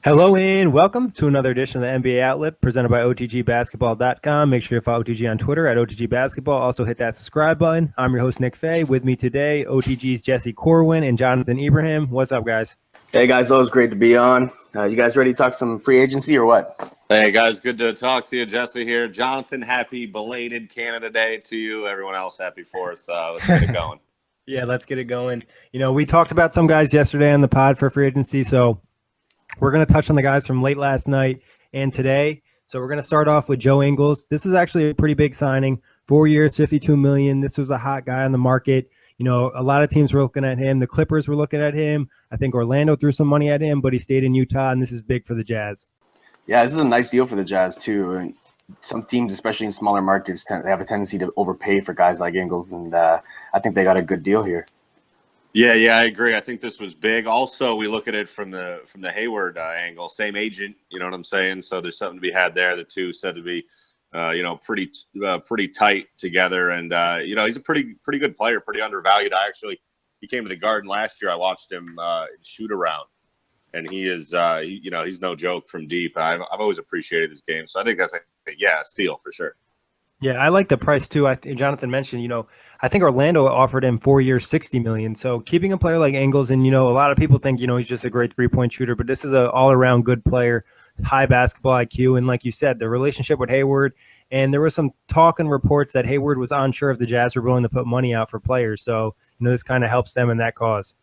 Hello and welcome to another edition of the NBA Outlet presented by OTGBasketball.com. Make sure you follow OTG on Twitter at OTGBasketball. Also hit that subscribe button. I'm your host, Nick Fay. With me today, OTG's Jesse Corwin and Jonathan Ebrahimi. What's up, guys? Hey, guys. Always great to be on. You guys ready to talk some free agency or what? Hey, guys. Good to talk to you. Jesse here. Jonathan, happy belated Canada Day to you. Everyone else, happy 4th. Let's get it going. Yeah, let's get it going. You know, we talked about some guys yesterday on the pod for free agency, so we're going to touch on the guys from late last night and today. So we're going to start off with Joe Ingles. This is actually a pretty big signing. 4 years, $52 million. This was a hot guy on the market. You know, a lot of teams were looking at him. The Clippers were looking at him. I think Orlando threw some money at him, but he stayed in Utah, and this is big for the Jazz. Yeah, this is a nice deal for the Jazz, too. And some teams, especially in smaller markets, have a tendency to overpay for guys like Ingles, and I think they got a good deal here. Yeah, I agree. I think this was big. Also, we look at it from the Hayward angle. Same agent, you know what I'm saying? So there's something to be had there. The two said to be, pretty tight together. And he's a pretty good player, pretty undervalued. He came to the Garden last year. I watched him shoot around, and he is, he's no joke from deep. I've always appreciated his game. So I think that's a steal for sure. Yeah, I like the price too. Jonathan mentioned, I think Orlando offered him 4 years, $60 million. So keeping a player like Ingles, and a lot of people think he's just a great 3-point shooter, but this is an all-around good player, high basketball IQ, and like you said, the relationship with Hayward. And there was some talk and reports that Hayward was unsure if the Jazz were willing to put money out for players. So this kind of helps them in that cause.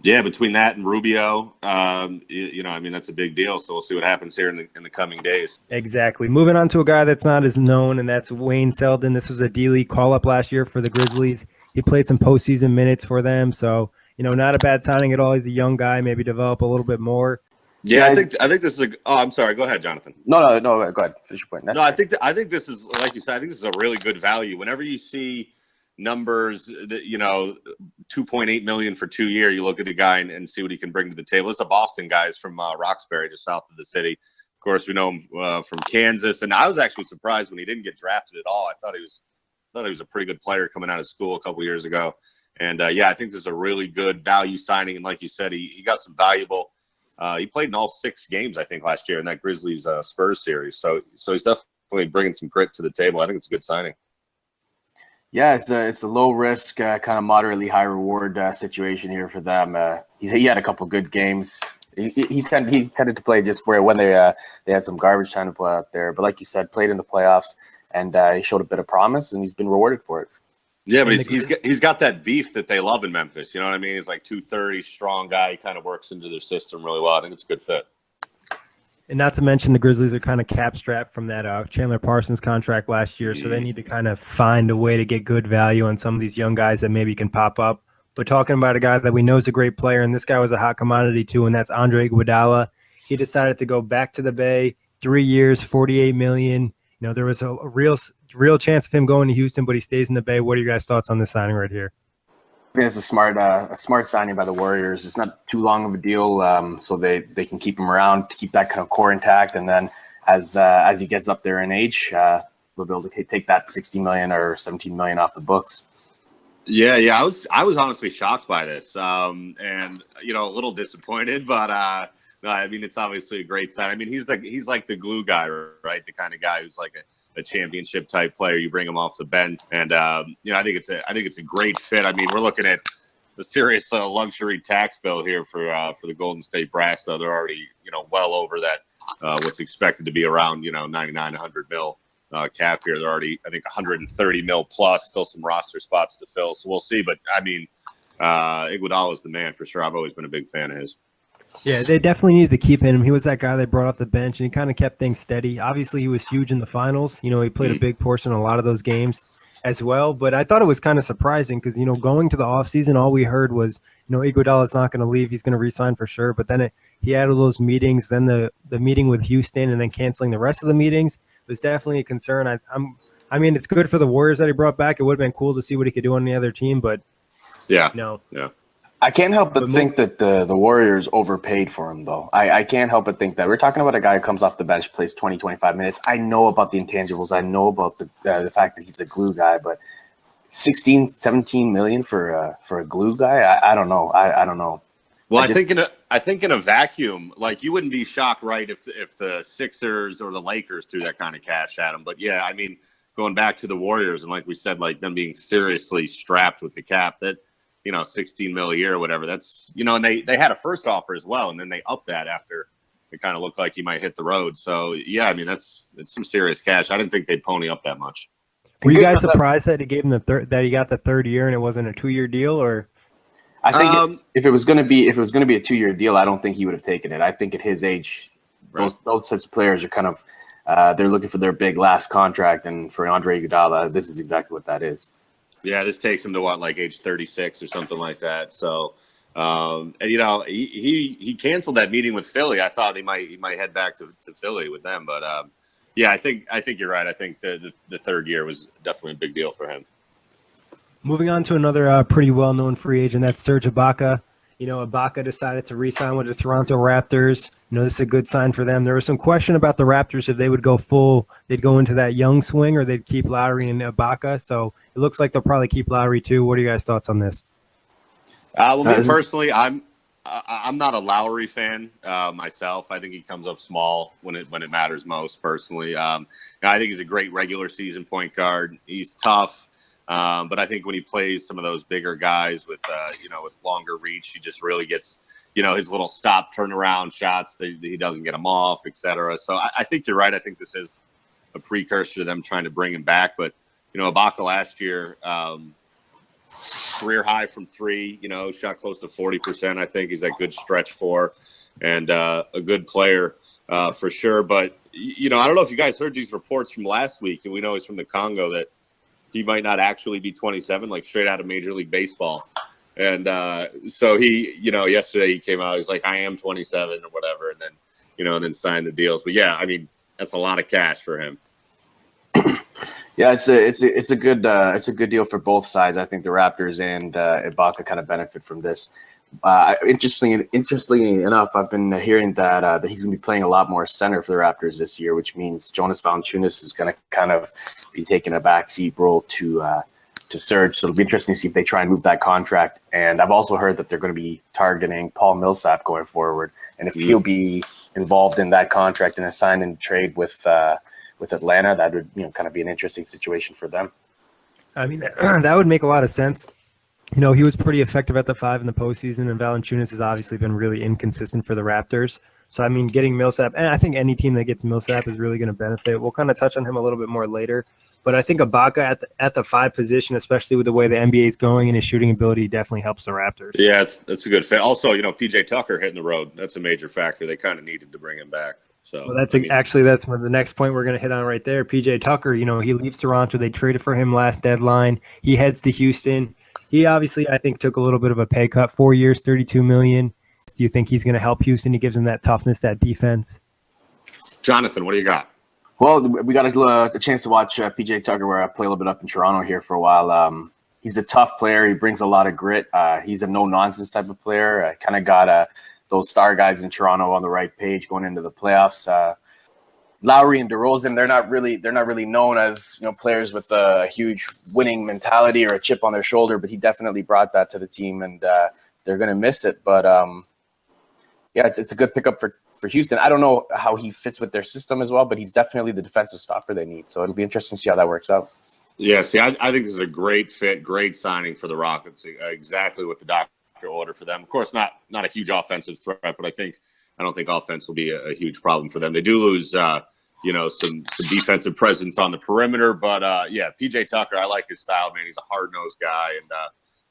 Yeah, between that and Rubio, that's a big deal. So we'll see what happens here in the coming days. Exactly. Moving on to a guy that's not as known, and that's Wayne Selden. This was a D-League call-up last year for the Grizzlies. He played some postseason minutes for them, so not a bad signing at all. He's a young guy, maybe develop a little bit more. Yeah, I think this is I'm sorry. Go ahead, Jonathan. No. Go ahead. Finish your point. I think this is, like you said, I think this is a really good value. Whenever you see numbers that $2.8 million for 2 years, you look at the guy and see what he can bring to the table. It's a Boston guy. He's from Roxbury, just south of the city. Of course, we know him from Kansas, and I was actually surprised when he didn't get drafted at all. I thought he was a pretty good player coming out of school a couple years ago. And I think this is a really good value signing. And like you said, he got some valuable. He played in all 6 games, I think, last year in that Grizzlies Spurs series. So he's definitely bringing some grit to the table. I think it's a good signing. Yeah, it's a low risk, kind of moderately high reward situation here for them. He had a couple good games. He tended to play just when they had some garbage time to put out there. But like you said, played in the playoffs, and he showed a bit of promise, and he's been rewarded for it. Yeah, but he's got that beef that they love in Memphis. You know what I mean? He's like 230, strong guy. He kind of works into their system really well. I think it's a good fit. And not to mention the Grizzlies are kind of cap-strapped from that Chandler Parsons contract last year, so they need to kind of find a way to get good value on some of these young guys that maybe can pop up. But talking about a guy that we know is a great player, and this guy was a hot commodity too, and that's Andre Iguodala. He decided to go back to the Bay, 3 years, $48 million. There was a real chance of him going to Houston, but he stays in the Bay. What are your guys' thoughts on this signing right here? I think it's a smart signing by the Warriors. It's not too long of a deal, so they can keep him around to keep that kind of core intact. And then as he gets up there in age, they'll be able to take that $60 million or $17 million off the books. Yeah. I was honestly shocked by this, and a little disappointed, but no, I mean it's obviously a great sign. I mean he's like the glue guy, right? The kind of guy who's like a championship type player. You bring him off the bench, and I think it's a great fit. I mean, we're looking at a serious luxury tax bill here for the Golden State Brass. Though they're already well over that what's expected to be around 99, 100 mil cap here. They're already I think 130 mil plus. Still some roster spots to fill, so we'll see. But I mean, Iguodala is the man for sure. I've always been a big fan of his. Yeah, they definitely needed to keep him. He was that guy they brought off the bench, and he kind of kept things steady. Obviously, he was huge in the finals. He played a big portion in a lot of those games as well. But I thought it was kind of surprising because, going to the offseason, all we heard was, Iguodala's not going to leave. He's going to re-sign for sure. But then he had all those meetings, then the meeting with Houston, and then canceling the rest of the meetings. It was definitely a concern. I mean, it's good for the Warriors that he brought back. It would have been cool to see what he could do on the other team, but yeah. I can't help but think that the Warriors overpaid for him, though. I can't help but think that. We're talking about a guy who comes off the bench, plays 20, 25 minutes. I know about the intangibles. I know about the fact that he's a glue guy, but 16, 17 million for a glue guy? I don't know. I don't know. Well, I think I think in a vacuum, like you wouldn't be shocked, right, if the Sixers or the Lakers threw that kind of cash at him. But yeah, I mean, going back to the Warriors and like we said, like them being seriously strapped with the cap, that 16 mil a year or whatever. That's and they had a first offer as well, and then they upped that after it kind of looked like he might hit the road. So yeah, I mean it's some serious cash. I didn't think they'd pony up that much. Were you guys surprised that he gave him that he got the third year and it wasn't a 2-year deal? Or I think if it was going to be a 2-year deal, I don't think he would have taken it. I think at his age, those types of players are kind of they're looking for their big last contract, and for Andre Iguodala, this is exactly what that is. Yeah, this takes him to like age 36 or something like that. So, and he canceled that meeting with Philly. I thought he might head back to Philly with them, but yeah, I think you're right. I think the third year was definitely a big deal for him. Moving on to another pretty well-known free agent, that's Serge Ibaka. Ibaka decided to re-sign with the Toronto Raptors. This is a good sign for them. There was some question about the Raptors if they would they'd go into that young swing or they'd keep Lowry and Ibaka. So it looks like they'll probably keep Lowry too. What are you guys' thoughts on this? Well, me personally, I'm not a Lowry fan myself. I think he comes up small when it matters most. Personally, I think he's a great regular season point guard. He's tough. But I think when he plays some of those bigger guys with longer reach, he just really gets, his little stop, turn around shots. He doesn't get them off, etc. So I think you're right. I think this is a precursor to them trying to bring him back. But, Ibaka last year, career high from three, shot close to 40%. I think he's a good stretch four and a good player for sure. But, I don't know if you guys heard these reports from last week, and we know he's from the Congo, that he might not actually be 27, like straight out of Major League Baseball. And so he, yesterday he came out, he's like, I am 27 or whatever. And then, and then signed the deals. But yeah, I mean, that's a lot of cash for him. Yeah, it's a good deal for both sides. I think the Raptors and Ibaka kind of benefit from this. Interestingly enough, I've been hearing that he's going to be playing a lot more center for the Raptors this year, which means Jonas Valanciunas is going to kind of be taking a backseat role to Serge. So it'll be interesting to see if they try and move that contract. And I've also heard that they're going to be targeting Paul Millsap going forward, and if he'll be involved in that contract and a sign and trade with Atlanta, that would kind of be an interesting situation for them. I mean, that would make a lot of sense. He was pretty effective at the 5 in the postseason, and Valanciunas has obviously been really inconsistent for the Raptors. So, I mean, getting Millsap, and I think any team that gets Millsap is really going to benefit. We'll kind of touch on him a little bit more later. But I think Ibaka at the 5 position, especially with the way the NBA is going and his shooting ability, definitely helps the Raptors. Yeah, that's a good fit. Also, PJ Tucker hitting the road, that's a major factor. They kind of needed to bring him back. So well, that's the next point we're going to hit on right there. PJ Tucker, he leaves Toronto. They traded for him last deadline. He heads to Houston. He obviously, I think, took a little bit of a pay cut. 4 years, $32 million. Do you think he's going to help Houston? He gives them that toughness, that defense. Jonathan, what do you got? Well, we got a chance to watch PJ Tucker, where I play a little bit up in Toronto here for a while. He's a tough player. He brings a lot of grit. He's a no-nonsense type of player. Kind of got those star guys in Toronto on the right page going into the playoffs. Lowry and DeRozan, they're not really known as players with a huge winning mentality or a chip on their shoulder, but he definitely brought that to the team, and they're going to miss it. But yeah, it's a good pickup for Houston. I don't know how he fits with their system as well, but he's definitely the defensive stopper they need. So it'll be interesting to see how that works out. Yeah, see, I think this is a great fit, great signing for the Rockets. Exactly what the doctor ordered for them. Of course, not a huge offensive threat, but I don't think offense will be a huge problem for them. They do lose, some defensive presence on the perimeter, but yeah, PJ Tucker, I like his style, man. He's a hard-nosed guy, and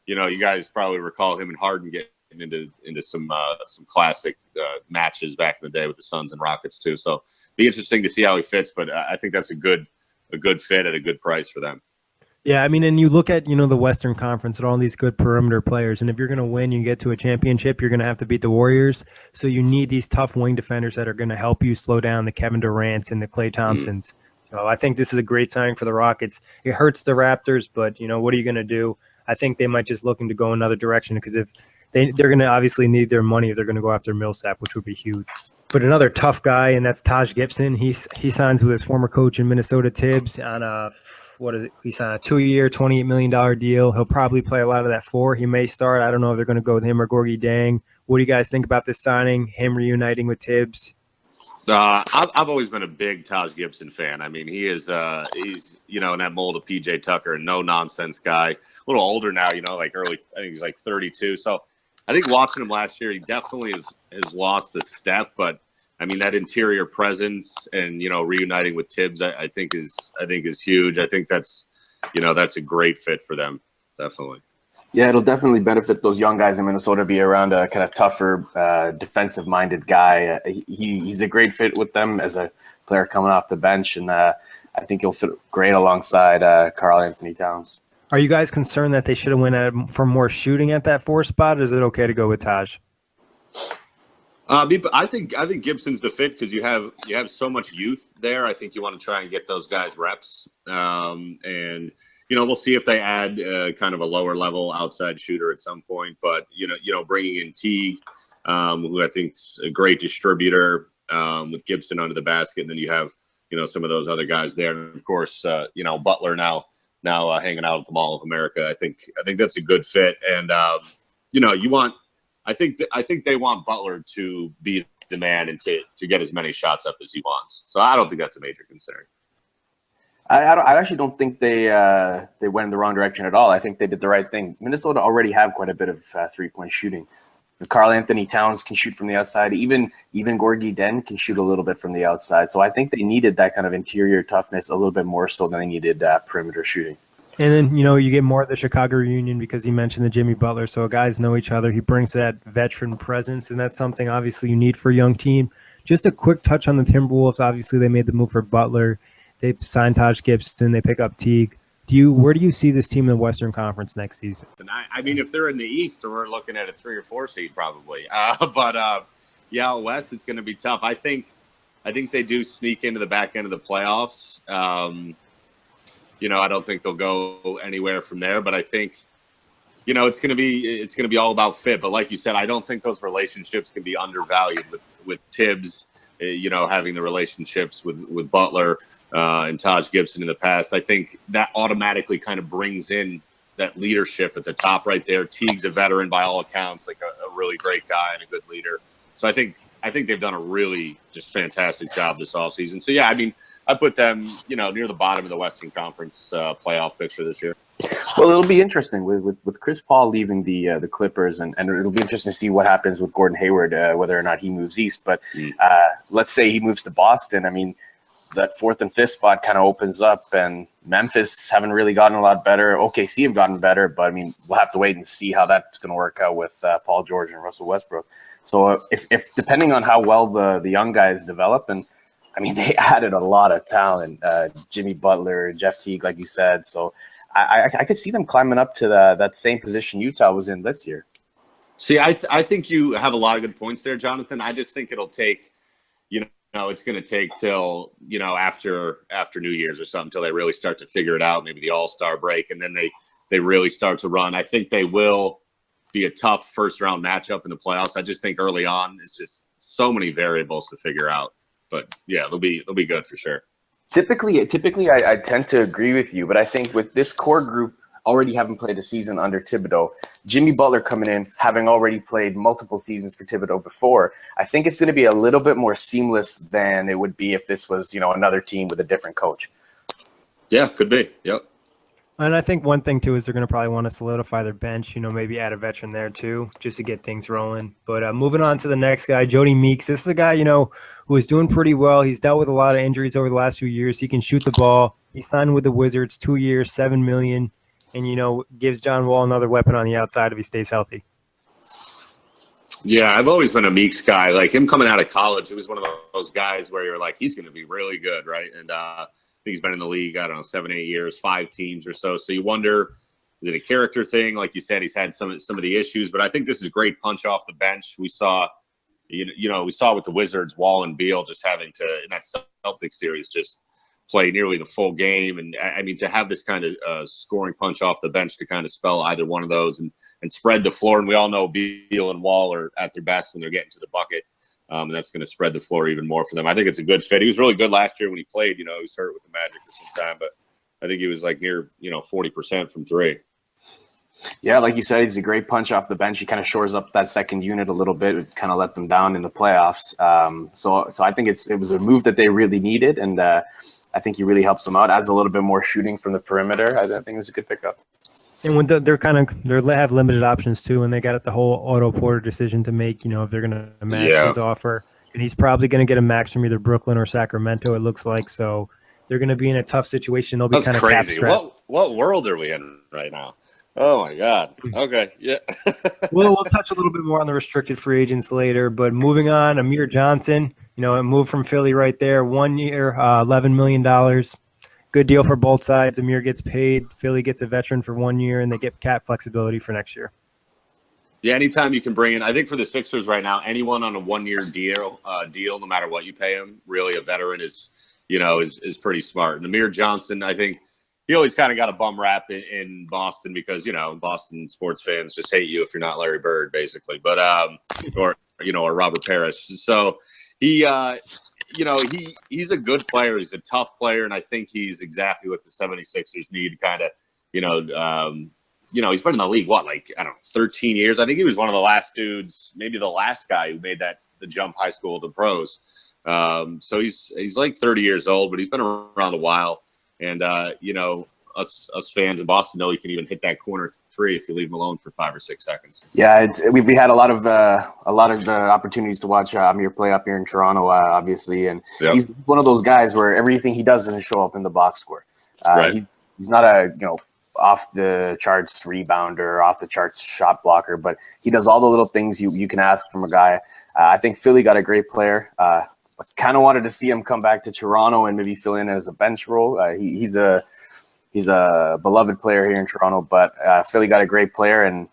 you guys probably recall him and Harden getting into some classic matches back in the day with the Suns and Rockets too. So be interesting to see how he fits, but I think that's a good fit at a good price for them. Yeah, I mean, and you look at, the Western Conference and all these good perimeter players, and if you're going to win, you get to a championship, you're going to have to beat the Warriors. So you need these tough wing defenders that are going to help you slow down the Kevin Durants and the Klay Thompsons. So I think this is a great signing for the Rockets. It hurts the Raptors, but, what are you going to do? I think they might just looking to go another direction, because if they're going to obviously need their money if they're going to go after Millsap, which would be huge. But another tough guy, and that's Taj Gibson. He signs with his former coach in Minnesota, Tibbs, on he signed a 2-year, $28 million deal. He'll probably play a lot of that 4. He may start. I don't know if they're going to go with him or Gorgie Dang. What do you guys think about this signing, him reuniting with Tibbs? I've always been a big Taj Gibson fan. I mean, he's in that mold of PJ Tucker, a no nonsense guy. A little older now, like early. I think he's like 32. So I think watching him last year, he definitely has lost a step. But I mean, that interior presence and reuniting with Tibbs, I think is huge. I think that's a great fit for them, definitely. Yeah, it'll definitely benefit those young guys in Minnesota be around a kind of tougher, defensive-minded guy. He's a great fit with them as a player coming off the bench, and I think he'll fit great alongside Karl Anthony Towns. Are you guys concerned that they should have went for more shooting at that 4 spot? Or is it okay to go with Taj? I think Gibson's the fit because you have so much youth there. I think you want to try and get those guys reps, and we'll see if they add kind of a lower level outside shooter at some point. But bringing in Teague, who I think's a great distributor, with Gibson under the basket, and then you have some of those other guys there, and of course Butler now hanging out at the Mall of America. I think that's a good fit, and I think they want Butler to be the man and to get as many shots up as he wants. So I don't think that's a major concern. I actually don't think they went in the wrong direction at all. I think they did the right thing. Minnesota already have quite a bit of 3-point shooting. Karl Anthony Towns can shoot from the outside. Even Gorgui Dieng can shoot a little bit from the outside. So I think they needed that kind of interior toughness a little bit more so than they needed perimeter shooting. And then, you get more of the Chicago reunion because you mentioned the Jimmy Butler. So guys know each other. He brings that veteran presence, and that's something obviously you need for a young team. Just a quick touch on the Timberwolves. Obviously, they made the move for Butler. They signed Taj Gibson. They pick up Teague. Where do you see this team in the Western Conference next season? I mean, if they're in the East, we're looking at a 3 or 4 seed probably. West, it's going to be tough. I think they do sneak into the back end of the playoffs. I don't think they'll go anywhere from there, but I think, it's going to be all about fit. But like you said, I don't think those relationships can be undervalued with Tibbs, having the relationships with Butler and Taj Gibson in the past. I think that automatically kind of brings in that leadership at the top right there. Teague's a veteran by all accounts, like a really great guy and a good leader. So I think they've done a really just fantastic job this offseason. So yeah, I mean, I put them, near the bottom of the Western Conference playoff picture this year. Well, it'll be interesting with Chris Paul leaving the Clippers, and it'll be interesting to see what happens with Gordon Hayward, whether or not he moves east. But let's say he moves to Boston. I mean, that 4th and 5th spot kind of opens up, and Memphis haven't really gotten a lot better. OKC have gotten better, but I mean, we'll have to wait and see how that's going to work out with Paul George and Russell Westbrook. So if depending on how well the young guys develop, and I mean, they added a lot of talent, Jimmy Butler, Jeff Teague, like you said. So I could see them climbing up to that same position Utah was in this year. See, I think you have a lot of good points there, Jonathan. I just think it'll take, it's going to take till, after New Year's or something, until they really start to figure it out, maybe the All-Star break, and then they really start to run. I think they will be a tough first-round matchup in the playoffs. I just think early on, it's just so many variables to figure out. But yeah, they'll be good for sure. Typically, I tend to agree with you, but I think with this core group already having played a season under Thibodeau, Jimmy Butler coming in, having already played multiple seasons for Thibodeau before, I think it's going to be a little bit more seamless than it would be if this was, another team with a different coach. Yeah, could be. Yep. And I think one thing, too, is they're going to probably want to solidify their bench, maybe add a veteran there, too, just to get things rolling. But moving on to the next guy, Jodie Meeks. This is a guy, who is doing pretty well. He's dealt with a lot of injuries over the last few years. He can shoot the ball. He signed with the Wizards, 2 years, $7 million, and, gives John Wall another weapon on the outside if he stays healthy. Yeah, I've always been a Meeks guy. Like him coming out of college, he was one of those guys where you're like, he's going to be really good, right? And I think he's been in the league, 7, 8 years, 5 teams or so. So you wonder, is it a character thing? Like you said, he's had some of the issues, but I think this is a great punch off the bench. We saw, we saw with the Wizards, Wall and Beal just having to, in that Celtics series, just play nearly the full game. And I mean, to have this kind of scoring punch off the bench to kind of spell either one of those and spread the floor. And we all know Beal and Wall are at their best when they're getting to the bucket. And that's going to spread the floor even more for them. I think it's a good fit. He was really good last year when he played. He was hurt with the Magic for some time, but I think he was like near, 40% from 3. Yeah, like you said, he's a great punch off the bench. He kind of shores up that second unit a little bit. It kind of let them down in the playoffs. So I think it was a move that they really needed, and I think he really helps them out. Adds a little bit more shooting from the perimeter. I think it was a good pickup. And when they have limited options too, and they got the whole Otto Porter decision to make. If they're going to match his offer, and he's probably going to get a max from either Brooklyn or Sacramento. It looks like so. They're going to be in a tough situation. They'll be kind of crazy. What world are we in right now? Oh my God. Okay. Yeah. We'll touch a little bit more on the restricted free agents later, but moving on, Amir Johnson, it moved from Philly right there. 1 year, $11 million. Good deal for both sides. Amir gets paid. Philly gets a veteran for 1 year, and they get cap flexibility for next year. Yeah, anytime you can bring in, I think for the Sixers right now, anyone on a 1 year deal, no matter what you pay him, really a veteran is pretty smart. And Amir Johnson, I think, he always kind of got a bum rap in Boston because, Boston sports fans just hate you if you're not Larry Bird, basically. But, or Robert Parrish. So he's a good player. He's a tough player. And I think he's exactly what the 76ers need kind of, he's been in the league, 13 years. I think he was one of the last dudes, maybe the last guy who made the jump high school to pros. So he's like 30 years old, but he's been around a while. And, us fans in Boston know he can even hit that corner three if you leave him alone for 5 or 6 seconds. Yeah, we had a lot of opportunities to watch Amir play up here in Toronto, obviously, and he's one of those guys where everything he does doesn't show up in the box score. Right. He's not a off the charts rebounder, off the charts shot blocker, but he does all the little things you can ask from a guy. I think Philly got a great player. I kind of wanted to see him come back to Toronto and maybe fill in as a bench role. He's a beloved player here in Toronto, but Philly got a great player, and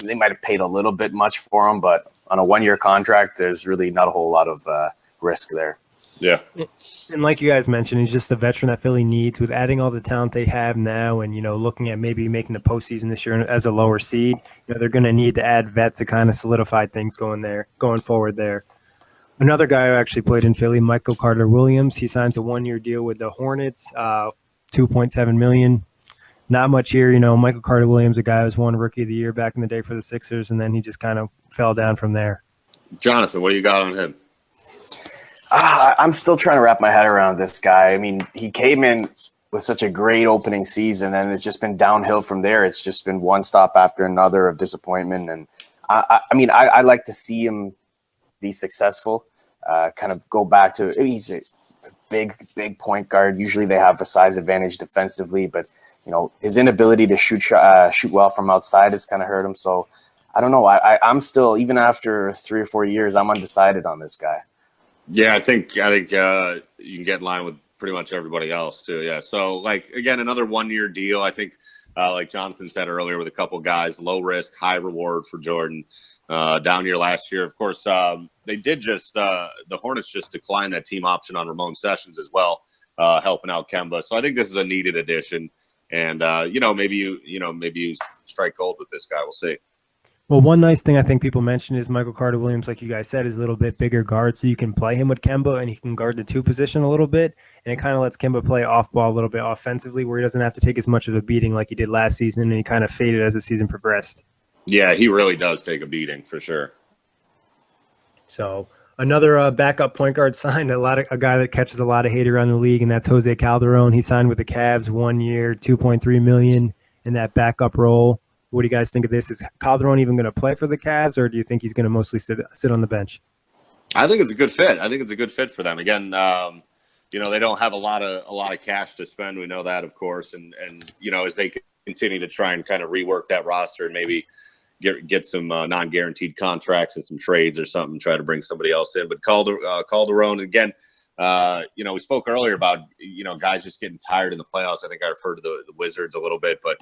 they might have paid a little bit much for him, but on a 1 year contract, there's really not a whole lot of risk there. Yeah. And like you guys mentioned, he's just a veteran that Philly needs with adding all the talent they have now and, looking at maybe making the postseason this year as a lower seed. They're going to need to add vets to kind of solidify things going forward there. Another guy who actually played in Philly, Michael Carter-Williams, he signs a 1 year deal with the Hornets, $2.7 million. Not much here, Michael Carter-Williams, a guy who was won Rookie of the Year back in the day for the Sixers, and then he just kind of fell down from there. Jonathan, what do you got on him? I'm still trying to wrap my head around this guy. I mean, he came in with such a great opening season, and it's just been downhill from there. It's just been one stop after another of disappointment. And I like to see him be successful, kind of go back to, he's a big point guard. Usually they have a size advantage defensively, but his inability to shoot well from outside has kind of hurt him. So I don't know. I'm still, even after 3 or 4 years, I'm undecided on this guy. Yeah, I think you can get in line with pretty much everybody else too. Yeah. So again, another 1 year deal. I think like Jonathan said earlier, with a couple guys, low risk, high reward for Jordan. Down year last year, of course, they did the Hornets just declined that team option on Ramon Sessions as well, helping out Kemba. So I think this is a needed addition, and maybe you strike gold with this guy. We'll see. Well, one nice thing I think people mentioned is Michael Carter-Williams, like you guys said, is a little bit bigger guard, so you can play him with Kemba, and he can guard the 2 position a little bit, and it kind of lets Kemba play off ball a little bit offensively, where he doesn't have to take as much of a beating like he did last season, and he kind of faded as the season progressed. Yeah, he really does take a beating for sure. So another backup point guard signed, a guy that catches a lot of hate around the league, and that's Jose Calderon. He signed with the Cavs 1 year, $2.3 million in that backup role. What do you guys think of this? Is Calderon even going to play for the Cavs, or do you think he's going to mostly sit on the bench? I think it's a good fit. I think it's a good fit for them. Again, they don't have a lot of cash to spend. We know that, of course, and as they continue to try and kind of rework that roster and maybe get some non-guaranteed contracts and some trades or something, try to bring somebody else in. But Calderon, again, we spoke earlier about, guys just getting tired in the playoffs. I think I referred to the Wizards a little bit, but,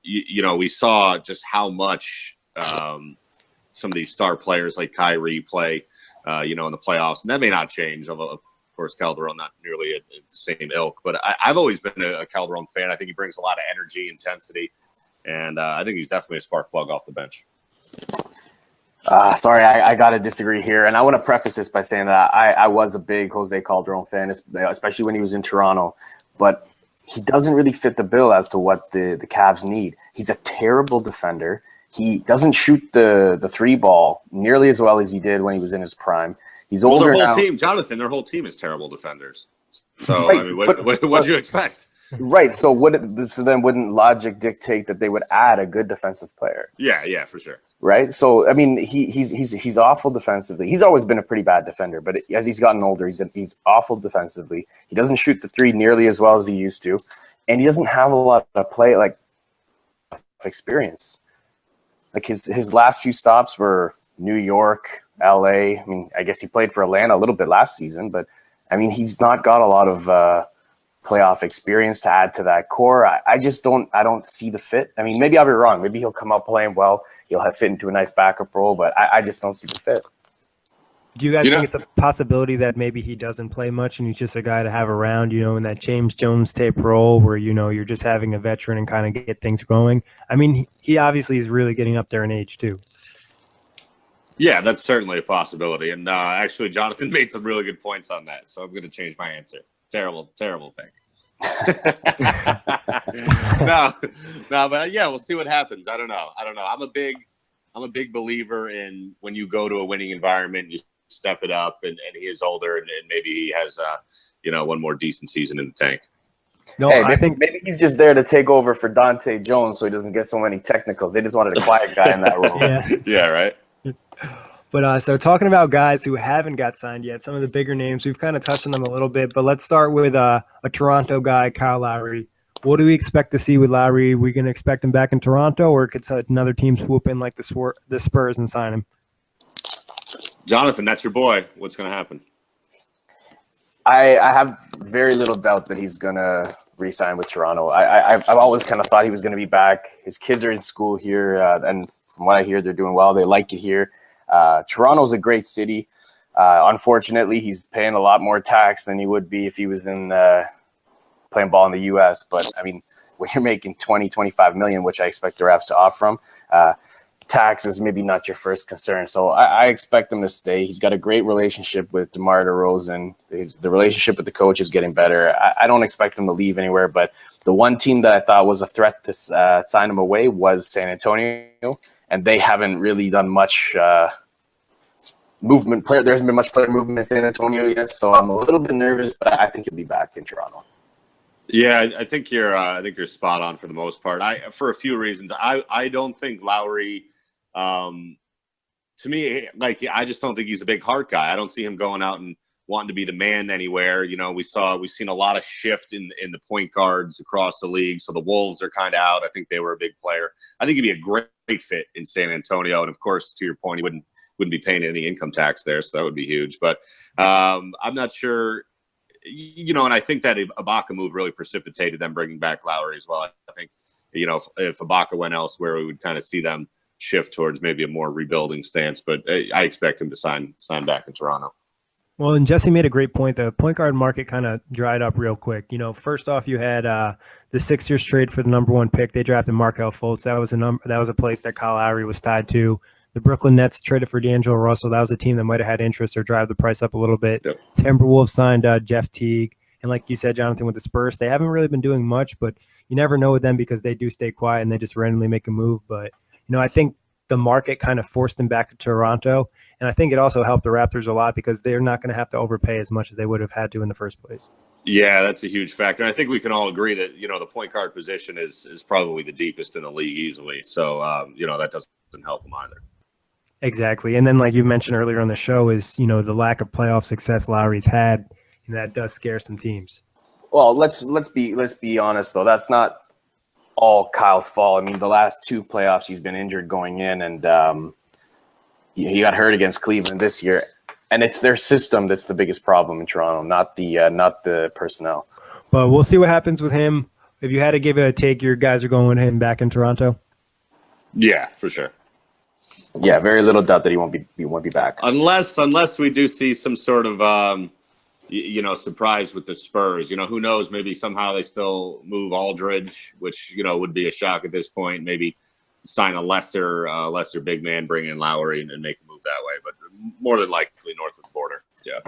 we saw just how much some of these star players like Kyrie play, in the playoffs. And that may not change, although, of course, Calderon not nearly at the same ilk. But I've always been a Calderon fan. I think he brings a lot of energy, intensity. And I think he's definitely a spark plug off the bench. Sorry, I got to disagree here. And I want to preface this by saying that I was a big Jose Calderon fan, especially when he was in Toronto. But he doesn't really fit the bill as to what the Cavs need. He's a terrible defender. He doesn't shoot the three ball nearly as well as he did when he was in his prime. He's older their whole now. team, Jonathan, their whole team is terrible defenders. So, Right, I mean, what did you expect? Right. So then wouldn't logic dictate that they would add a good defensive player? Yeah, for sure. Right. So I mean, he's awful defensively. He's always been a pretty bad defender, but as he's gotten older, he's awful defensively. He doesn't shoot the three nearly as well as he used to, and he doesn't have a lot of play experience. Like his last few stops were New York, LA. I mean, I guess he played for Atlanta a little bit last season, but I mean, he's not got a lot of playoff experience to add to that core. I don't see the fit. I mean, maybe I'll be wrong. Maybe he'll come out playing well. He'll have fit into a nice backup role, but I just don't see the fit. Do you guys think it's a possibility that maybe he doesn't play much and he's just a guy to have around, in that James Jones type role where, you're just having a veteran and kind of get things going? I mean, he obviously is really getting up there in age too. Yeah, that's certainly a possibility. And actually, Jonathan made some really good points on that. So I'm going to change my answer. Terrible pick. No, but yeah, we'll see what happens. I don't know. I'm a big believer in when you go to a winning environment, you step it up, and he is older, and maybe he has one more decent season in the tank. No, hey, I think maybe he's just there to take over for Dante Jones so he doesn't get so many technicals. They just wanted a quiet guy in that role. Yeah, right. But so talking about guys who haven't got signed yet, some of the bigger names, we've kind of touched on them a little bit, but let's start with a Toronto guy, Kyle Lowry. What do we expect to see with Lowry? Are we going to expect him back in Toronto, or could another team swoop in like the Spurs and sign him? Jonathan, that's your boy. What's going to happen? I have very little doubt that he's going to re-sign with Toronto. I've always kind of thought he was going to be back. His kids are in school here, and from what I hear, they're doing well. They like it here. Toronto's a great city. Unfortunately, he's paying a lot more tax than he would be if he was in playing ball in the U.S. But, I mean, when you're making $20-25 million, which I expect the Raps to offer him, tax is maybe not your first concern. So I expect him to stay. He's got a great relationship with DeMar DeRozan. The relationship with the coach is getting better. I don't expect him to leave anywhere, but the one team that I thought was a threat to sign him away was San Antonio, and they haven't really done much movement. There hasn't been much player movement in San Antonio yet, so I'm a little bit nervous, but I think he'll be back in Toronto. Yeah, I think you're spot on for the most part. For a few reasons. I don't think Lowry, to me, I just don't think he's a big heart guy. I don't see him going out and wanting to be the man anywhere. We've seen a lot of shift in the point guards across the league. So the Wolves are kind of out. I think they were a big player. I think he'd be a great fit in San Antonio. And of course, to your point, he wouldn't be paying any income tax there, so that would be huge. But I'm not sure. And I think that Ibaka move really precipitated them bringing back Lowry as well. I think, if Ibaka went elsewhere, we would kind of see them shift towards maybe a more rebuilding stance. But I expect him to sign back in Toronto. Well, and Jesse made a great point. The point guard market kind of dried up real quick. First off, you had the Sixers trade for the number 1 pick. They drafted Markelle Fultz. That was a place that Kyle Lowry was tied to. The Brooklyn Nets traded for D'Angelo Russell. That was a team that might have had interest or drive the price up a little bit. Yep. Timberwolves signed Jeff Teague. And like you said, Jonathan, with the Spurs, they haven't really been doing much, but you never know with them because they do stay quiet and they just randomly make a move. But, I think the market kind of forced them back to Toronto. And I think it also helped the Raptors a lot because they're not going to have to overpay as much as they would have had to in the first place. Yeah, that's a huge factor. I think we can all agree that, the point guard position is probably the deepest in the league easily. So, that doesn't help them either. Exactly. And then like you mentioned earlier on the show is, the lack of playoff success Lowry's had, and that does scare some teams. Well, let's be honest though. That's not all Kyle's fault. I mean, the last 2 playoffs he's been injured going in, and he got hurt against Cleveland this year. And it's their system that's the biggest problem in Toronto, not the personnel. But we'll see what happens with him. If you had to give it a take, your guys are going with him back in Toronto? Yeah, for sure. Yeah, very little doubt that he won't be back. Unless we do see some sort of surprise with the Spurs. Who knows? Maybe somehow they still move Aldridge, which would be a shock at this point. Maybe sign a lesser big man, bring in Lowry, and make a move that way. But more than likely north of the border. Yeah.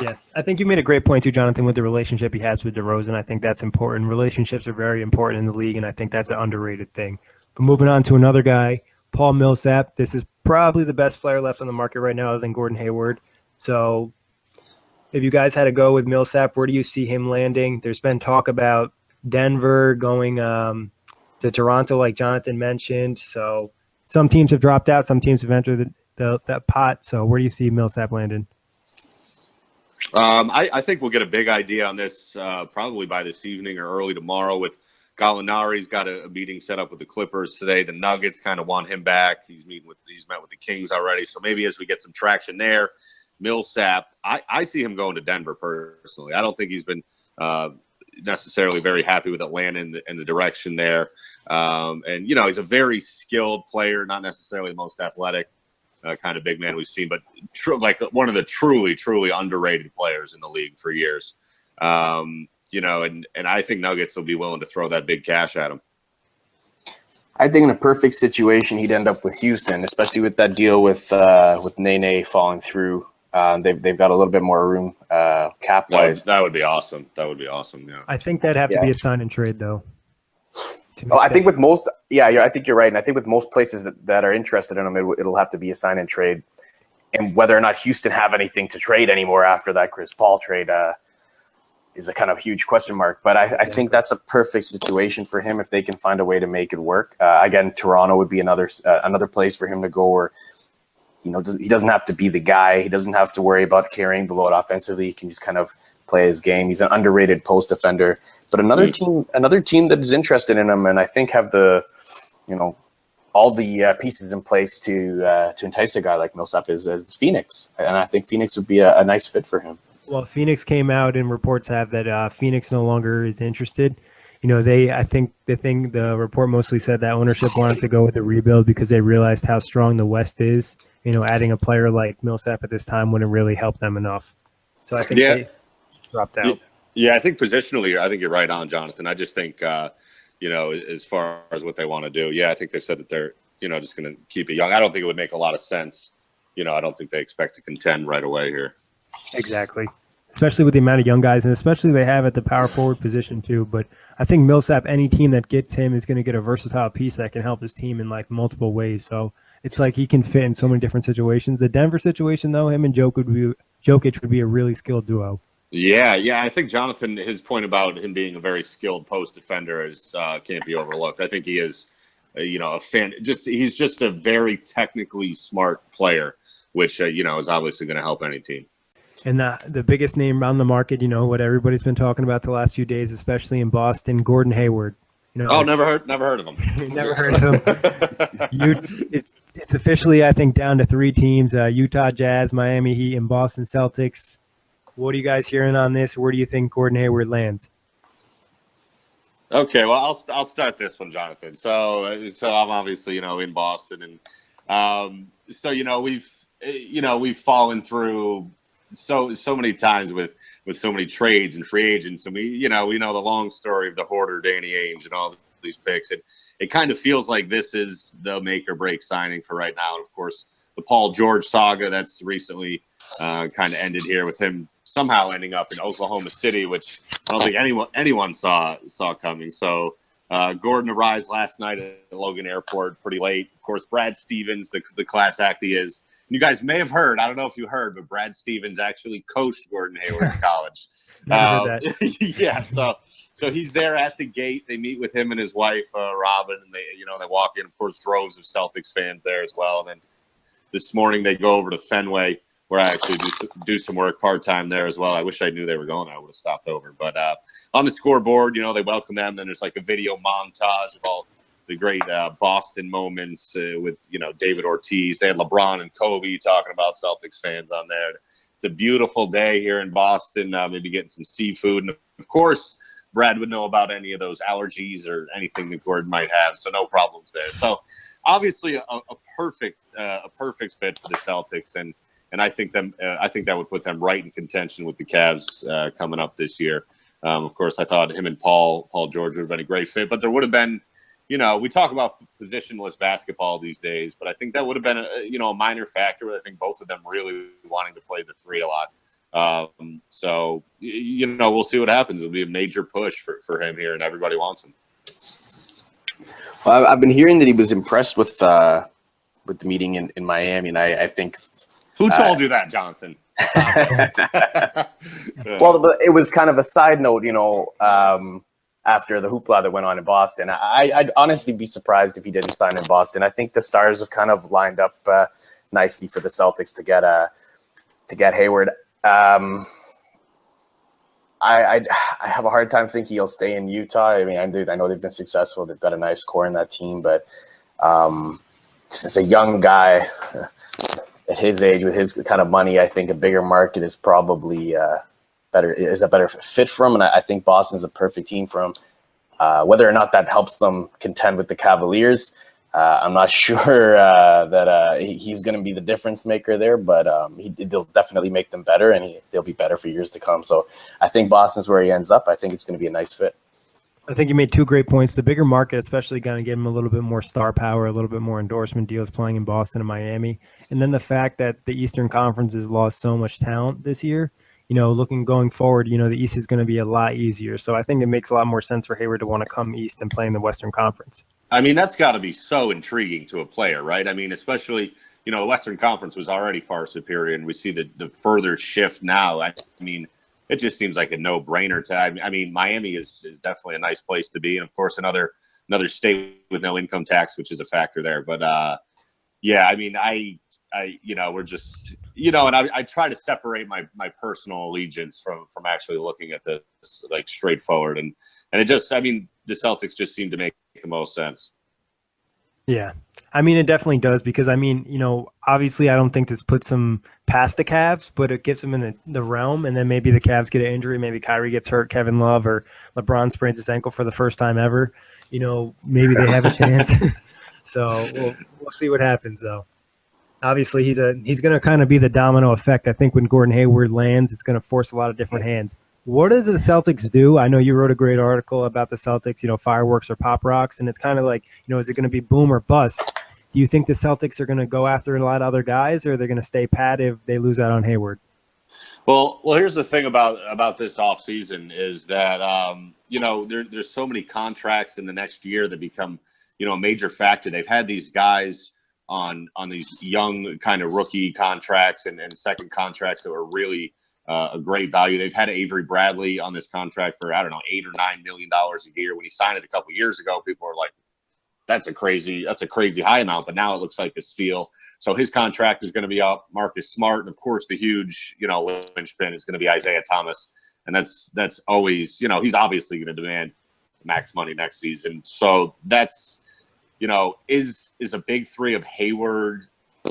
Yes, I think you made a great point too, Jonathan, with the relationship he has with DeRozan. I think that's important. Relationships are very important in the league, and I think that's an underrated thing. But moving on to another guy, Paul Millsap. This is probably the best player left on the market right now other than Gordon Hayward. So if you guys had to go with Millsap, where do you see him landing? There's been talk about Denver going to Toronto, like Jonathan mentioned. So some teams have dropped out. Some teams have entered that pot. So where do you see Millsap landing? I think we'll get a big idea on this probably by this evening or early tomorrow. With Gallinari's got a meeting set up with the Clippers today. The Nuggets kind of want him back. He's met with the Kings already. So maybe as we get some traction there, Millsap, I see him going to Denver personally. I don't think he's been necessarily very happy with Atlanta in the direction there. And he's a very skilled player, not necessarily the most athletic kind of big man we've seen, but like one of the truly underrated players in the league for years. And I think Nuggets will be willing to throw that big cash at him. I think in a perfect situation, he'd end up with Houston, especially with that deal with Nene falling through. They've got a little bit more room cap wise. That would be awesome. That would be awesome. Yeah. I think that'd have to be a sign and trade though. I think with most, I think you're right, and I think with most places that are interested in him, it'll have to be a sign and trade. And whether or not Houston have anything to trade anymore after that Chris Paul trade is a kind of huge question mark. But I think that's a perfect situation for him if they can find a way to make it work. Again, Toronto would be another place for him to go where he doesn't have to be the guy. He doesn't have to worry about carrying the load offensively. He can just kind of play his game. He's an underrated post defender. But another team that is interested in him, and I think have the, all the pieces in place to entice a guy like Millsap is Phoenix, and I think Phoenix would be a nice fit for him. Well, Phoenix came out and reports have that Phoenix no longer is interested. I think the report mostly said that ownership wanted to go with the rebuild because they realized how strong the West is. Adding a player like Millsap at this time wouldn't really help them enough. So I think they dropped out. Yeah, I think positionally, I think you're right on, Jonathan. I just think, as far as what they want to do, I think they said that they're, just going to keep it young. I don't think it would make a lot of sense. I don't think they expect to contend right away here. Exactly. Especially with the amount of young guys, and especially they have at the power forward position too. But I think Millsap, any team that gets him is going to get a versatile piece that can help his team in like multiple ways. So it's like he can fit in so many different situations. The Denver situation, though, him and Jokic would be a really skilled duo. Yeah. I think Jonathan, his point about him being a very skilled post defender can't be overlooked. I think he is, a fan. He's just a very technically smart player, which is obviously going to help any team. And the biggest name on the market, what everybody's been talking about the last few days, especially in Boston, Gordon Hayward. Never heard of him. Never heard of him. It's officially, I think, down to 3 teams: Utah Jazz, Miami Heat, and Boston Celtics. What are you guys hearing on this? Where do you think Gordon Hayward lands? Okay, well, I'll start this one, Jonathan. So I'm obviously in Boston, and we've fallen through so many times with so many trades and free agents, and we know the long story of the hoarder Danny Ainge and all these picks. It kind of feels like this is the make or break signing for right now. And of course, the Paul George saga that's recently kind of ended here with him somehow ending up in Oklahoma City, which I don't think anyone saw coming. So Gordon arrives last night at Logan Airport pretty late. Of course, Brad Stevens, the class act he is. You guys may have heard, I don't know if you heard, but Brad Stevens actually coached Gordon Hayward in college. Yeah, so he's there at the gate. They meet with him and his wife, Robin, and they walk in. Of course, droves of Celtics fans there as well. And then this morning they go over to Fenway, where I actually do some work part-time there as well. I wish I knew they were going. I would have stopped over. But on the scoreboard, they welcome them. Then there's like a video montage of all the great Boston moments with, David Ortiz. They had LeBron and Kobe talking about Celtics fans on there. It's a beautiful day here in Boston, maybe getting some seafood. And, of course, Brad would know about any of those allergies or anything that Gordon might have, so no problems there. So, obviously, a perfect fit for the Celtics, and I think that would put them right in contention with the Cavs coming up this year. Of course, I thought him and Paul George would have been a great fit, but there would have been, we talk about positionless basketball these days, but I think that would have been a minor factor. I think both of them really wanting to play the 3 a lot. So we'll see what happens. It'll be a major push for him here, and everybody wants him. Well, I've been hearing that he was impressed with the meeting in Miami, and I think. Who told you that, Jonathan? Well, it was kind of a side note, after the hoopla that went on in Boston. I'd honestly be surprised if he didn't sign in Boston. I think the stars have kind of lined up nicely for the Celtics to get Hayward. I have a hard time thinking he'll stay in Utah. I mean, I know they've been successful. They've got a nice core in that team, but as a young guy at his age with his kind of money, I think a bigger market is probably a better fit for him. And I think Boston's a perfect team for him. Whether or not that helps them contend with the Cavaliers, I'm not sure that he's going to be the difference maker there, but they'll definitely make them better, and they'll be better for years to come. So I think Boston's where he ends up. I think it's going to be a nice fit. I think you made two great points. The bigger market, especially, going to give him a little bit more star power, a little bit more endorsement deals playing in Boston and Miami. And then the fact that the Eastern Conference has lost so much talent this year, going forward, the East is going to be a lot easier. So I think it makes a lot more sense for Hayward to want to come East and play in the Western Conference. I mean, that's got to be so intriguing to a player, right? I mean, especially, the Western Conference was already far superior, and we see the further shift now. I mean, it just seems like a no-brainer I mean, Miami is definitely a nice place to be, and of course another state with no income tax, which is a factor there. But yeah, I mean, we're just, and I try to separate my personal allegiance from actually looking at this like straightforward, and it just, I mean, the Celtics just seem to make the most sense. Yeah. I mean, it definitely does because, I mean, obviously I don't think this puts them past the Cavs, but it gets them in the realm, and then maybe the Cavs get an injury. Maybe Kyrie gets hurt, Kevin Love, or LeBron sprains his ankle for the first time ever. Maybe they have a chance. So we'll see what happens, though. Obviously, he's going to kind of be the domino effect. I think when Gordon Hayward lands, it's going to force a lot of different hands. What do the Celtics do? I know you wrote a great article about the Celtics, fireworks or pop rocks, and it's kind of like, is it going to be boom or bust? Do you think the Celtics are going to go after a lot of other guys, or are they going to stay pat if they lose out on Hayward? Well, here's the thing about this offseason is that, there's so many contracts in the next year that become, a major factor. They've had these guys on these young kind of rookie contracts and second contracts that were really a great value. They've had Avery Bradley on this contract for, I don't know, $8 or $9 million a year. When he signed it a couple of years ago, people were like, that's a crazy high amount, but now it looks like a steal. So his contract is going to be up. Marcus Smart, and of course the huge, linchpin is going to be Isaiah Thomas. And that's always, he's obviously going to demand max money next season. So that's, is a big three of Hayward,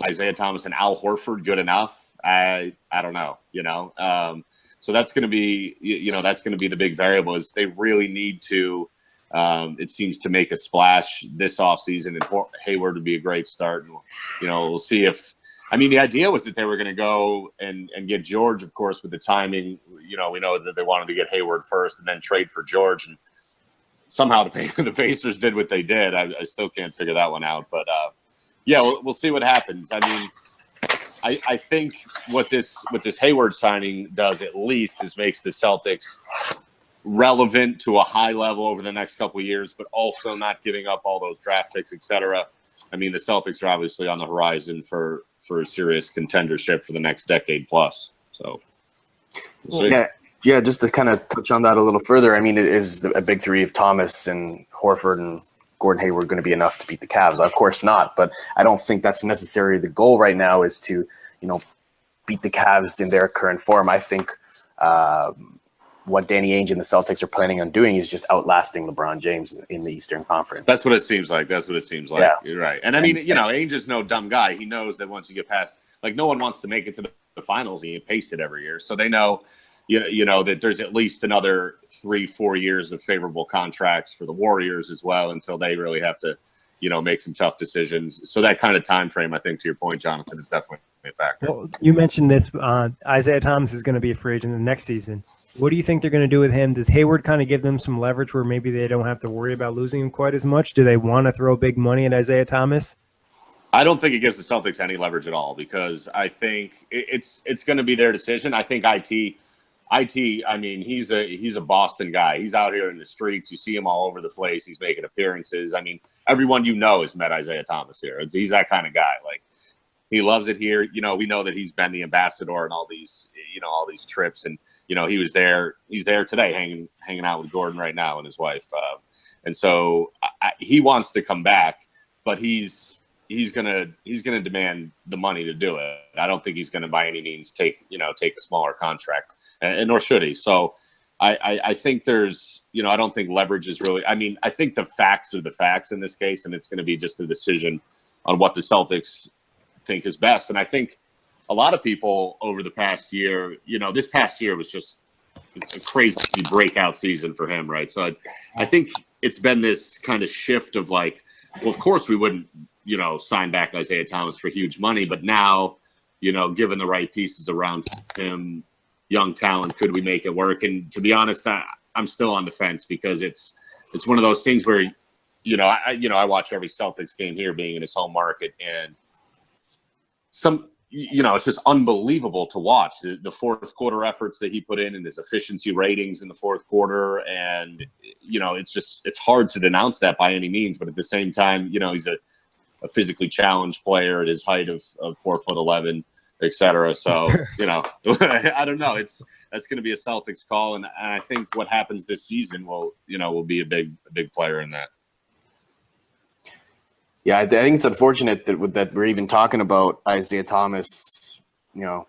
Isaiah Thomas, and Al Horford good enough? I don't know, so that's going to be, that's going to be the big variable is they really need to, it seems, to make a splash this offseason, and Hayward would be a great start. And, we'll see if, I mean, the idea was that they were going to go and get George, of course, with the timing, we know that they wanted to get Hayward first and then trade for George. And somehow the Pacers did what they did. I still can't figure that one out, but yeah, we'll see what happens. I mean, I think what this Hayward signing does at least is makes the Celtics relevant to a high level over the next couple of years, but also not giving up all those draft picks, et cetera. I mean, the Celtics are obviously on the horizon for a serious contendership for the next decade plus. So we'll see. Yeah, just to kind of touch on that a little further, I mean, it is a big three of Thomas and Horford and Gordon Hayward going to be enough to beat the Cavs? Of course not, but I don't think that's necessarily the goal right now is to, beat the Cavs in their current form. I think what Danny Ainge and the Celtics are planning on doing is just outlasting LeBron James in the Eastern Conference. That's what it seems like. Yeah. You're right. And I mean, Ainge is no dumb guy. He knows that once you get past, like, no one wants to make it to the finals and you pace it every year. So they know, that there's at least another 3-4 years of favorable contracts for the Warriors as well until they really have to, make some tough decisions. So that kind of time frame, I think, to your point, Jonathan, is definitely a factor. Well, you mentioned this. Isaiah Thomas is going to be a free agent in the next season. What do you think they're going to do with him? Does Hayward kind of give them some leverage where maybe they don't have to worry about losing him quite as much? Do they want to throw big money at Isaiah Thomas? I don't think it gives the Celtics any leverage at all because I think it's going to be their decision. I think IT. I mean, he's a Boston guy. He's out here in the streets. You see him all over the place. He's making appearances. I mean, everyone has met Isaiah Thomas here. He's that kind of guy. Like, he loves it here. You know, we know that he's been the ambassador in all these trips, and he was there. He's there today, hanging out with Gordon right now and his wife. And so he wants to come back, but he's gonna demand the money to do it. I don't think he's gonna by any means take a smaller contract, and nor should he. So I think there's I don't think leverage is really. I mean, I think the facts are the facts in this case, and it's going to be just a decision on what the Celtics think is best. And I think a lot of people over the past year, this past year was just a crazy breakout season for him, right? So I think it's been this kind of shift of like, well, of course we wouldn't sign back Isaiah Thomas for huge money, but now, given the right pieces around him, young talent, could we make it work? And to be honest, I'm still on the fence because it's one of those things where, I watch every Celtics game here being in his home market, and it's just unbelievable to watch the fourth quarter efforts that he put in and his efficiency ratings in the fourth quarter. And, it's hard to denounce that by any means, but at the same time, he's a physically challenged player at his height of 4'11", et cetera. So, I don't know. That's going to be a Celtics call. And I think what happens this season will be a big player in that. Yeah, I think it's unfortunate that we're even talking about Isaiah Thomas, a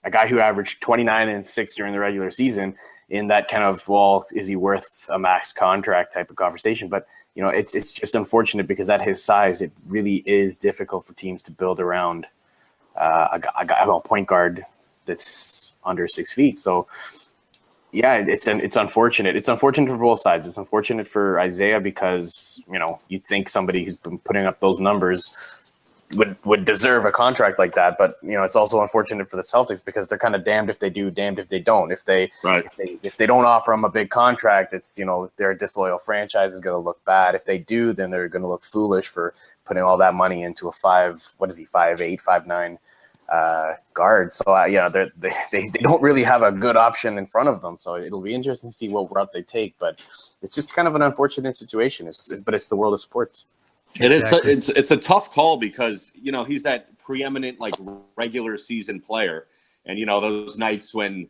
guy who averaged 29 and 6 during the regular season in that kind of, well, is he worth a max contract type of conversation? But, it's just unfortunate because at his size, it really is difficult for teams to build around a point guard that's under 6 feet. So, yeah, it's unfortunate. It's unfortunate for both sides. It's unfortunate for Isaiah because, you'd think somebody who's been putting up those numbers would deserve a contract like that. But, it's also unfortunate for the Celtics because they're kind of damned if they do, damned if they don't. If they don't offer him a big contract, it's, their disloyal franchise is going to look bad. If they do, then they're going to look foolish for putting all that money into a 5'8", 5'9" guard. So they don't really have a good option in front of them. So it'll be interesting to see what route they take. But it's just kind of an unfortunate situation. But it's the world of sports. Exactly. It's a tough call because he's that preeminent like regular season player, and those nights when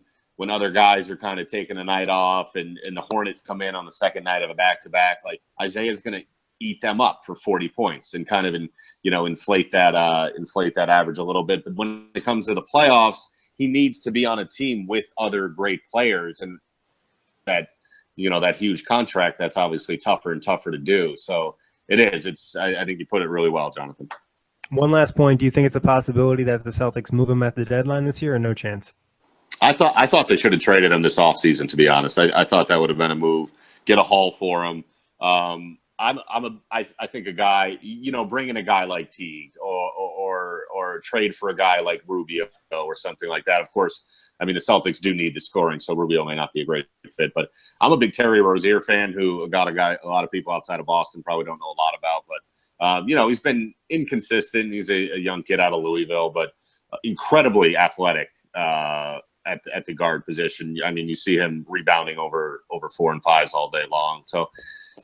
other guys are kind of taking a night off and the Hornets come in on the second night of a back-to-back, like Isaiah's going to eat them up for 40 points and kind of inflate that average a little bit. But when it comes to the playoffs, he needs to be on a team with other great players, and that huge contract, that's obviously tougher and tougher to do. So it is. I think you put it really well, Jonathan. One last point. Do you think it's a possibility that the Celtics move him at the deadline this year, or no chance? I thought they should have traded him this offseason, to be honest. I thought that would have been a move. Get a haul for him. I think a guy, bringing a guy like Teague or trade for a guy like Rubio or something like that. Of course, I mean, the Celtics do need the scoring, so Rubio may not be a great fit. But I'm a big Terry Rozier fan, who a lot of people outside of Boston probably don't know a lot about. But he's been inconsistent. He's a young kid out of Louisville, but incredibly athletic at the guard position. I mean, you see him rebounding over 4 and 5s all day long. So,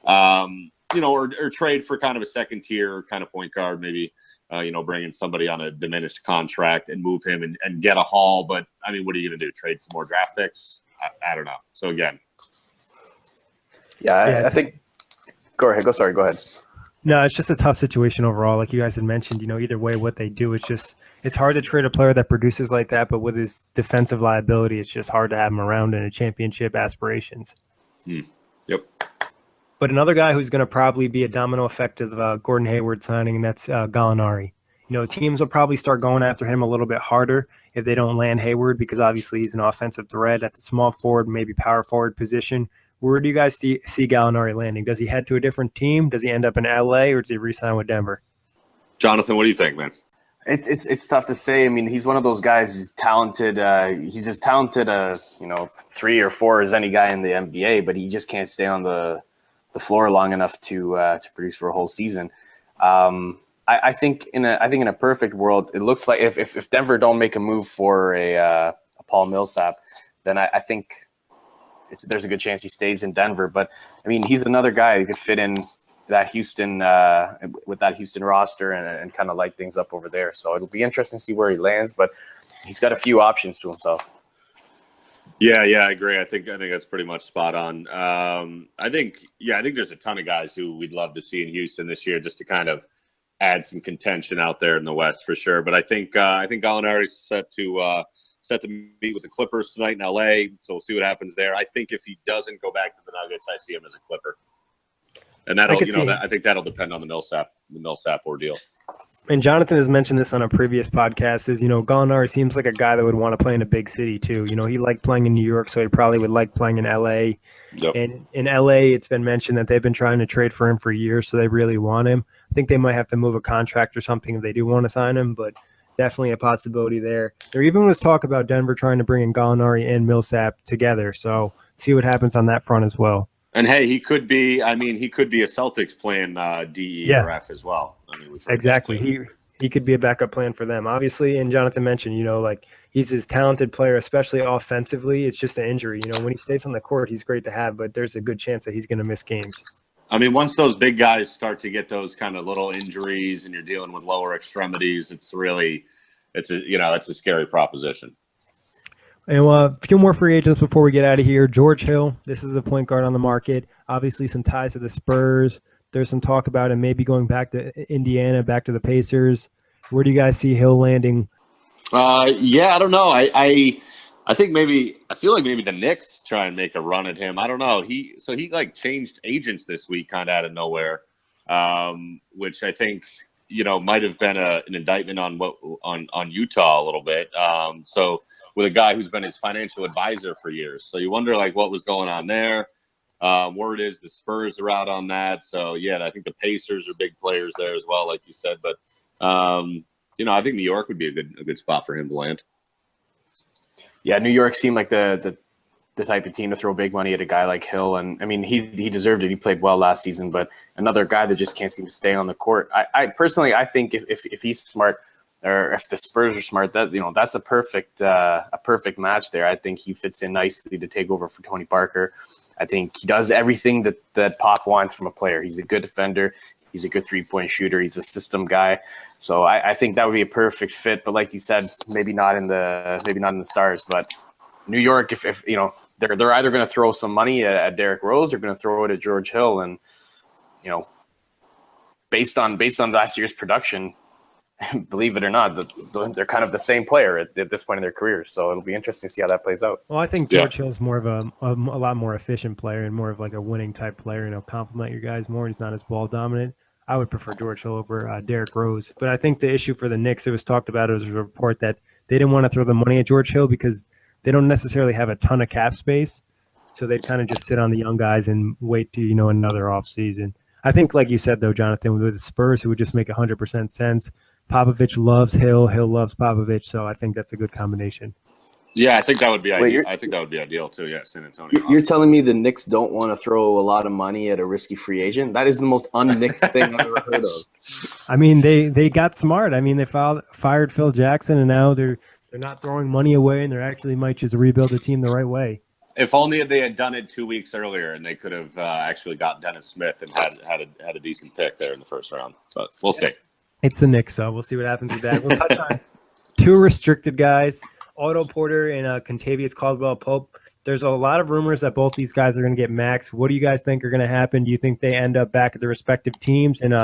or trade for kind of a second tier kind of point guard, maybe. Bring in somebody on a diminished contract and move him and get a haul. But, I mean, what are you going to do? Trade for more draft picks? I don't know. So, again. Yeah, I think – go ahead. Go ahead. No, it's just a tough situation overall. Like you guys had mentioned, either way what they do, it's hard to trade a player that produces like that, but with his defensive liability, it's just hard to have him around in a championship aspirations. Yep. But another guy who's going to probably be a domino effect of Gordon Hayward signing, and that's Gallinari. Teams will probably start going after him a little bit harder if they don't land Hayward, because obviously he's an offensive threat at the small forward, maybe power forward position. Where do you guys see Gallinari landing? Does he head to a different team? Does he end up in LA, or does he re-sign with Denver? Jonathan, what do you think, man? It's tough to say. I mean, he's one of those guys. He's talented. He's as talented, 3 or 4 as any guy in the NBA, but he just can't stay on the floor long enough to produce for a whole season. I think in a perfect world, it looks like if Denver don't make a move for a Paul Millsap, then I think there's a good chance he stays in Denver. But I mean, he's another guy who could fit in that Houston with that Houston roster and kind of light things up over there. So it'll be interesting to see where he lands. But he's got a few options to himself. Yeah, I agree. I think that's pretty much spot on. I think there's a ton of guys who we'd love to see in Houston this year, just to kind of add some contention out there in the West for sure. But I think Gallinari's set to meet with the Clippers tonight in LA, so we'll see what happens there. I think if he doesn't go back to the Nuggets, I see him as a Clipper, and I think that'll depend on the Millsap ordeal. And Jonathan has mentioned this on a previous podcast, is, Gallinari seems like a guy that would want to play in a big city too. He liked playing in New York, so he probably would like playing in LA. Yep. And in LA, it's been mentioned that they've been trying to trade for him for years, so they really want him. I think they might have to move a contract or something if they do want to sign him, but definitely a possibility there. There even was talk about Denver trying to bring in Gallinari and Millsap together, so see what happens on that front as well. And hey, he could be a Celtics playing D, E, or F as well. Exactly. He could be a backup plan for them, obviously. And Jonathan mentioned, he's his talented player, especially offensively. It's just an injury. When he stays on the court, he's great to have, but there's a good chance that he's going to miss games. I mean, once those big guys start to get those kind of little injuries and you're dealing with lower extremities, it's a scary proposition. And a few more free agents before we get out of here. George Hill, this is a point guard on the market. Obviously, some ties to the Spurs. There's some talk about him maybe going back to Indiana, back to the Pacers. Where do you guys see Hill landing? I don't know. I feel like maybe the Knicks try and make a run at him. I don't know. He changed agents this week kind of out of nowhere, which I think might have been an indictment on Utah a little bit. So with a guy who's been his financial advisor for years, so you wonder what was going on there. Word is the Spurs are out on that. So yeah, I think the Pacers are big players there as well, like you said. But I think New York would be a good spot for him to land. Yeah, New York seemed like the type of team to throw big money at a guy like Hill. And I mean, he deserved it. He played well last season, but another guy that just can't seem to stay on the court. I personally think if he's smart, or if the Spurs are smart, that's a perfect match there. I think he fits in nicely to take over for Tony Parker. I think he does everything that Pop wants from a player. He's a good defender. He's a good 3-point shooter. He's a system guy. So I think that would be a perfect fit. But like you said, maybe not in the Stars. But New York, if they're either going to throw some money at Derrick Rose or going to throw it at George Hill, and based on last year's production, believe it or not, they're kind of the same player at this point in their careers. So it'll be interesting to see how that plays out. Well, I think George Hill's more of a lot more efficient player and more of like a winning type player, and he'll complement your guys more. He's not as ball dominant. I would prefer George Hill over Derrick Rose. But I think the issue for the Knicks, it was talked about, it was a report that they didn't want to throw the money at George Hill because they don't necessarily have a ton of cap space. So they'd kind of just sit on the young guys and wait to, another offseason. I think, like you said, though, Jonathan, with the Spurs, it would just make 100% sense. Popovich loves Hill. Hill loves Popovich. So I think that's a good combination. Yeah, I think that would be ideal. I think that would be ideal too. Yeah, San Antonio. You're telling me the Knicks don't want to throw a lot of money at a risky free agent? That is the most un-Knicks thing I've ever heard of. I mean, they got smart. I mean, they fired Phil Jackson, and now they're not throwing money away, and they actually might just rebuild the team the right way. If only they had done it 2 weeks earlier, and they could have actually got Dennis Smith and had a decent pick there in the first round. But we'll see. It's the Knicks, so we'll see what happens with that. We'll touch on two restricted guys. Otto Porter and Kentavious Caldwell-Pope. There's a lot of rumors that both these guys are going to get max. What do you guys think are going to happen? Do you think they end up back at their respective teams in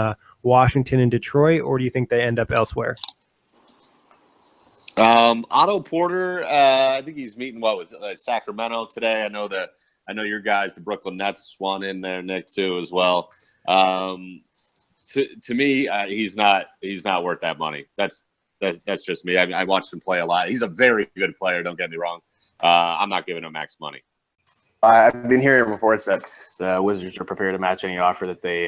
Washington and Detroit, or do you think they end up elsewhere? Otto Porter, I think he's meeting with Sacramento today. I know your guys, the Brooklyn Nets, want in there, Nick, too, as well. To me, he's not worth that money. That's just me. I watched him play a lot. He's a very good player. Don't get me wrong. I'm not giving him max money. I've been hearing reports that the Wizards are prepared to match any offer that they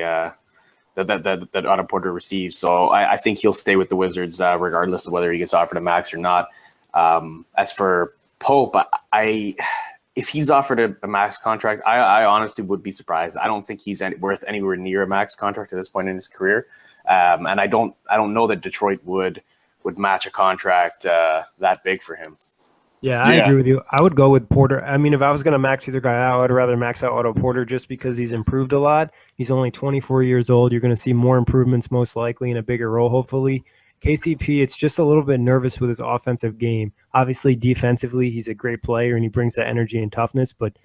that Otto Porter receives. So I think he'll stay with the Wizards regardless of whether he gets offered a max or not. As for Pope, if he's offered a max contract, I honestly would be surprised. I don't think he's worth anywhere near a max contract at this point in his career. And I don't know that Detroit would match a contract that big for him. Yeah, I agree with you. I would go with Porter. I mean, if I was going to max either guy out, I'd rather max out Otto Porter just because he's improved a lot. He's only 24 years old. You're going to see more improvements most likely in a bigger role, hopefully. KCP, it's just a little bit nervous with his offensive game. Obviously, defensively, he's a great player and he brings that energy and toughness, but,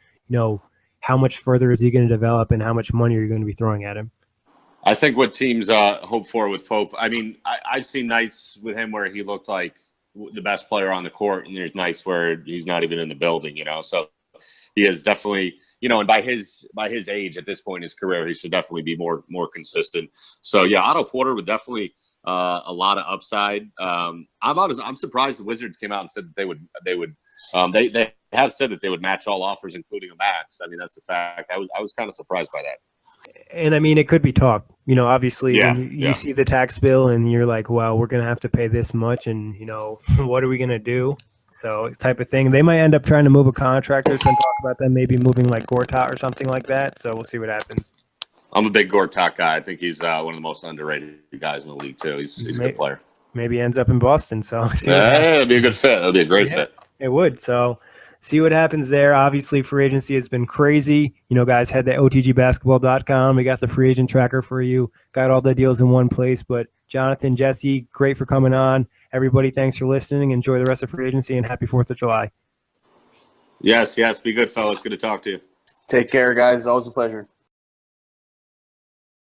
how much further is he going to develop and how much money are you going to be throwing at him? I think what teams hope for with Pope, I mean, I've seen nights with him where he looked like the best player on the court, and there's nights where he's not even in the building, so he is definitely, and by his age at this point in his career, he should definitely be more consistent. So yeah, Otto Porter would definitely a lot of upside. I'm surprised the Wizards came out and said that they have said that they would match all offers, including a max. I mean, that's a fact. I was kind of surprised by that. And I mean, it could be talk. Obviously, when you see the tax bill and you're like, well, we're going to have to pay this much, and what are we going to do? So type of thing. They might end up trying to move a contractor. Some talk about them maybe moving like Gortat or something like that. So we'll see what happens. I'm a big Gortat guy. I think he's one of the most underrated guys in the league too. He's a good player. Maybe ends up in Boston. So it'd be a good fit. It'll be a great fit. It would. So see what happens there. Obviously, free agency has been crazy. Guys, head to otgbasketball.com. We got the free agent tracker for you. Got all the deals in one place. But Jonathan, Jesse, great for coming on. Everybody, thanks for listening. Enjoy the rest of free agency and happy 4th of July. Yes. Be good, fellas. Good to talk to you. Take care, guys. Always a pleasure.